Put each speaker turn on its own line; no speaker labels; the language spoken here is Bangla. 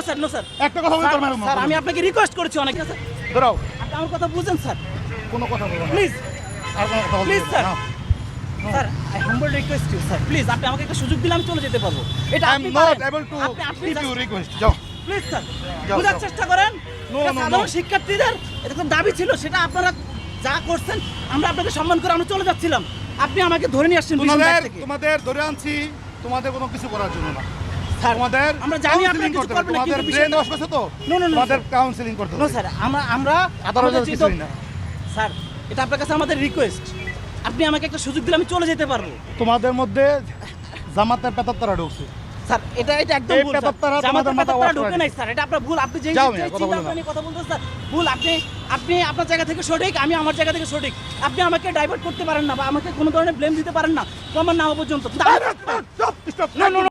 স্যার নো স্যার
একটা কথা বলতে পারবেন
স্যার আমি আপনাকে রিকোয়েস্ট করেছি অনেক স্যার
দাঁড়াও
আপনি আমার কথা বুঝেন স্যার
কোনো কথা বলবো না
প্লিজ
আর কোনো কথা বলবো
প্লিজ
না
sir sir I humble request you sir please আপনি আমাকে একটা সুযোগ দিলে আমি চলে যেতে পারবো এটা
আই এম
আপনি
নট
পারেন।
এবল টু
আপনি
গিভ ইউ রিকোয়েস্ট যাও
প্লিজ স্যার
যাও,
বোঝার
যাও।
চেষ্টা করেন
No,
এটা
no,
সাধারণ
no.
শিক্ষার্থীদের এটা তো দাবি ছিল সেটা আপনারা যা করছেন আমরা আপনাকে সম্মান করে আমরা চলে যাচ্ছিলাম আপনি আমাকে ধরে নিয়ে আসছেন পিছন দিক থেকে
তোমাদের ধরে আনছি তোমাদের কোনো কিছু করার জন্য না
স্যার
তোমাদের
আমরা জানি
counseling
আপনারা কিছু
করতে হবে,
করবেন না
তোমাদের
কিন্তু
ব্রেন ওয়াশ করছে তো
No, no, no,
তোমাদের কাউন্সিলিং করতে
নো
হবে
স্যার আমরা
আদালত
আমাদের
কিছুই না
স্যার এটা আপনার কাছে আমাদের রিকোয়েস্ট আপনি আমাকে একটা সুযোগ দিলে আমি চলে যেতে পারবো
তোমাদের মধ্যে জামাতের পেতাত্তারা ঢুকছে
স্যার এটা একদম
এই
ভুল
পেপারটা
স্যার।
তোমাদের মাথা
পেপারটা
wash
ঢোকে
করে
নাই স্যার এটা আপনার ভুল আপনি যেই
যাও
যে
মিয়া, কথা
চিন্তা
বলো না।
ভাবনা নিয়ে কথা বলতেছেন স্যার ভুল আপনি আপনার জায়গা থেকে সঠিক আমি আমার জায়গা থেকে সঠিক আপনি আমাকে ডাইভার্ট করতে পারেন না বা আমাকে কোনো ধরনের ব্লেম দিতে পারেন না প্রমাণ না হওয়া পর্যন্ত
স্টপ
না